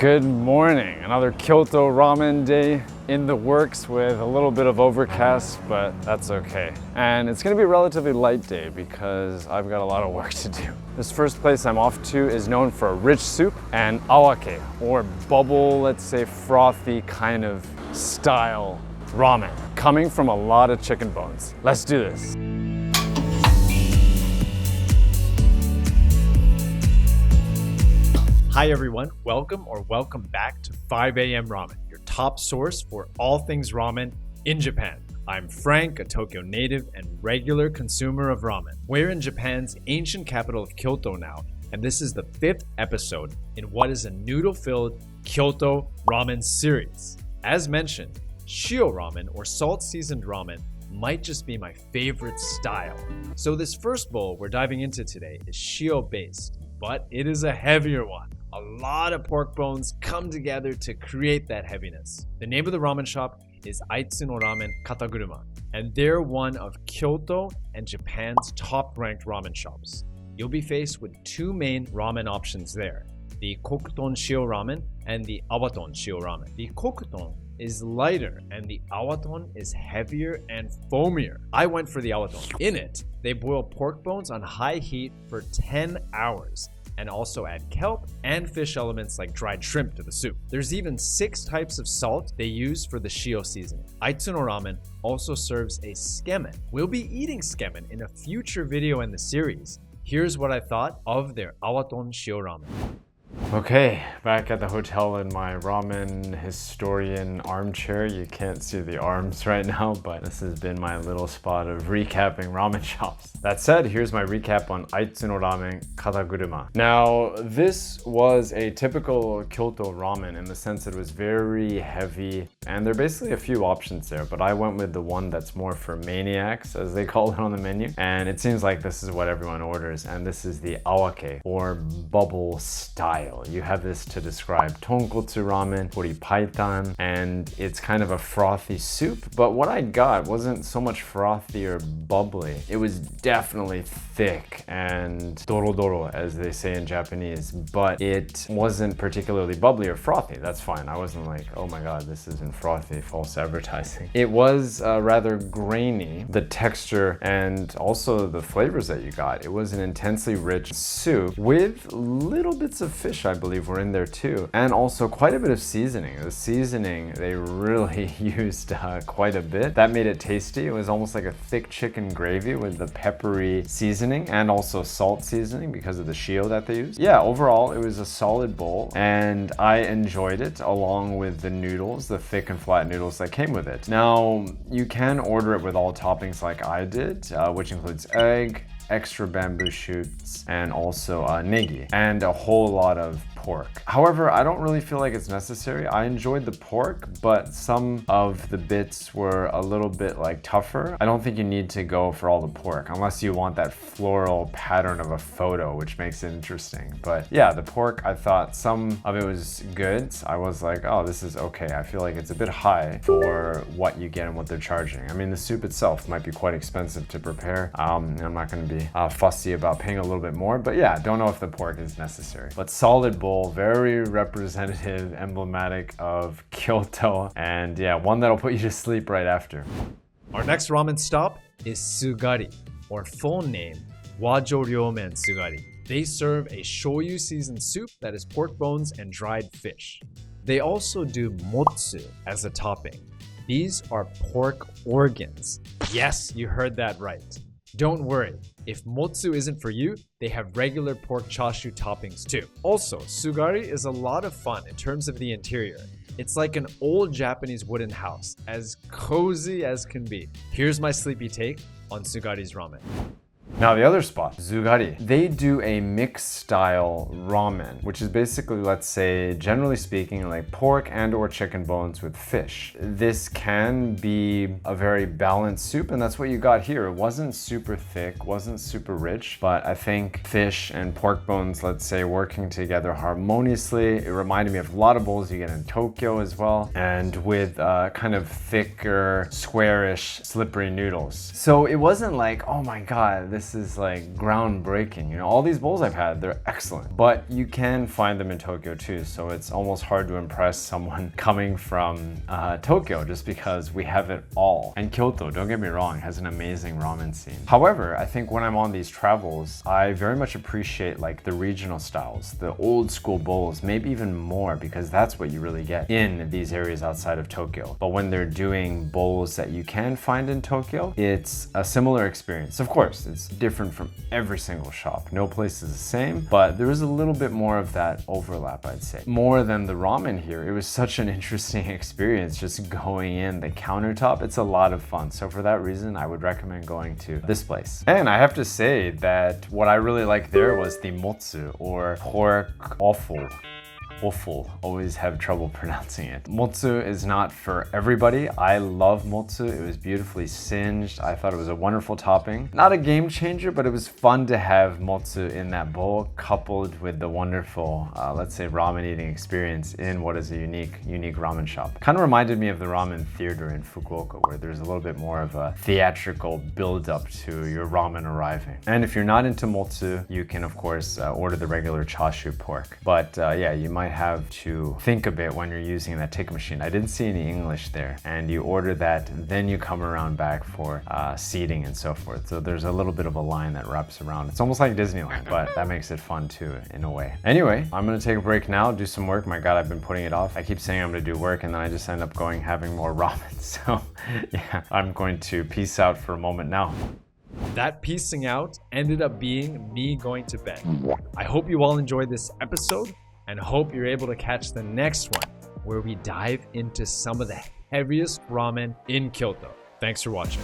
Good morning. Another Kyoto ramen day in the works with a little bit of overcast, but that's okay. And it's gonna be a relatively light day because I've got a lot of work to do. This first place I'm off to is known for a rich soup and awake, or bubble, let's say frothy kind of style ramen, coming from a lot of chicken bones. Let's do this. Hi everyone, welcome back to 5 AM Ramen, your top source for all things ramen in Japan. I'm Frank, a Tokyo native and regular consumer of ramen. We're in Japan's ancient capital of Kyoto now, and this is the 5th episode in what is a noodle-filled Kyoto Ramen series. As mentioned, shio ramen or salt-seasoned ramen might just be my favorite style. So this first bowl we're diving into today is shio-based, but it is a heavier one. A lot of pork bones come together to create that heaviness. The name of the ramen shop is Aitsu no Ramen Kataguruma, and they're one of Kyoto and Japan's top-ranked ramen shops. You'll be faced with two main ramen options there, the kokuton shio ramen and the awaton shio ramen. The kokuton is lighter and the awaton is heavier and foamier. I went for the awaton. In it, they boil pork bones on high heat for 10 hours. And also add kelp and fish elements like dried shrimp to the soup. There's even 6 types of salt they use for the shio seasoning. Aitsu no Ramen also serves a skemen. We'll be eating skemen in a future video in the series. Here's what I thought of their awaton shio ramen. Okay, back at the hotel in my ramen historian armchair. You can't see the arms right now, but this has been my little spot of recapping ramen shops. That said, here's my recap on Aitsu no Ramen Kataguruma. Now, this was a typical Kyoto ramen in the sense that it was very heavy, and there are basically a few options there, but I went with the one that's more for maniacs, as they call it on the menu, and it seems like this is what everyone orders, and this is the awake, or bubble style. You have this to describe tonkotsu ramen, pori paitan, and it's kind of a frothy soup. But what I got wasn't so much frothy or bubbly. It was definitely thick and doro-doro, as they say in Japanese, but it wasn't particularly bubbly or frothy. That's fine. I wasn't like, oh my god, this isn't frothy, false advertising. It was rather grainy, the texture and also the flavors that you got. It was an intensely rich soup with little bits of fish, I believe, were in there too, and also quite a bit of seasoning. The seasoning, they really used quite a bit. That made it tasty. It was almost like a thick chicken gravy with the peppery seasoning and also salt seasoning because of the shio that they used. Yeah, overall, it was a solid bowl and I enjoyed it along with the noodles, the thick and flat noodles that came with it. Now, you can order it with all toppings like I did, which includes egg, extra bamboo shoots, and also negi, and a whole lot of pork. However, I don't really feel like it's necessary. I enjoyed the pork, but some of the bits were a little bit like tougher. I don't think you need to go for all the pork unless you want that floral pattern of a photo, which makes it interesting. But yeah, the pork, I thought some of it was good. I was like, oh, this is okay. I feel like it's a bit high for what you get and what they're charging. I mean, the soup itself might be quite expensive to prepare. I'm not going to be fussy about paying a little bit more, but yeah, don't know if the pork is necessary. But solid bowl, very representative, emblematic of Kyoto, and yeah, one that'll put you to sleep right after. Our next ramen stop is Sugari, or full name Wajoryomen Sugari. They serve a shoyu seasoned soup that is pork bones and dried fish. They also do motsu as a topping. These are pork organs. Yes, you heard that right. Don't worry, if motsu isn't for you, they have regular pork chashu toppings too. Also, Sugari is a lot of fun in terms of the interior. It's like an old Japanese wooden house, as cozy as can be. Here's my sleepy take on Sugari's ramen. Now the other spot, Sugari, they do a mixed style ramen, which is basically, let's say, generally speaking, like pork and or chicken bones with fish. This can be a very balanced soup, and that's what you got here. It wasn't super thick, wasn't super rich, but I think fish and pork bones, let's say, working together harmoniously. It reminded me of a lot of bowls you get in Tokyo as well, and with kind of thicker, squarish, slippery noodles. So it wasn't like, oh my god, this this is like groundbreaking. You know, all these bowls I've had, they're excellent, but you can find them in Tokyo too. So it's almost hard to impress someone coming from Tokyo just because we have it all. And Kyoto, don't get me wrong, has an amazing ramen scene. However, I think when I'm on these travels, I very much appreciate like the regional styles, the old school bowls, maybe even more, because that's what you really get in these areas outside of Tokyo. But when they're doing bowls that you can find in Tokyo, it's a similar experience. Of course, it's different from every single shop. No place is the same, but there is a little bit more of that overlap, I'd say. More than the ramen here, it was such an interesting experience just going in the countertop. It's a lot of fun. So for that reason, I would recommend going to this place. And I have to say that what I really liked there was the motsu, or pork offal. Always have trouble pronouncing it. Motsu is not for everybody. I love motsu. It was beautifully singed. I thought it was a wonderful topping. Not a game changer, but it was fun to have motsu in that bowl, coupled with the wonderful, let's say, ramen eating experience in what is a unique ramen shop. Kind of reminded me of the ramen theater in Fukuoka, where there's a little bit more of a theatrical build-up to your ramen arriving. And if you're not into motsu, you can, of course, order the regular chashu pork. But yeah, you might have to think a bit when you're using that ticket machine. I didn't see any English there, and you order that, then you come around back for seating and so forth. So there's a little bit of a line that wraps around. It's almost like Disneyland, but that makes it fun too, in a way. Anyway, I'm gonna take a break now, do some work. My God, I've been putting it off. I keep saying I'm gonna do work, and then I just end up having more ramen. So yeah, I'm going to peace out for a moment now. That piecing out ended up being me going to bed. I hope you all enjoyed this episode, and hope you're able to catch the next one, where we dive into some of the heaviest ramen in Kyoto. Thanks for watching.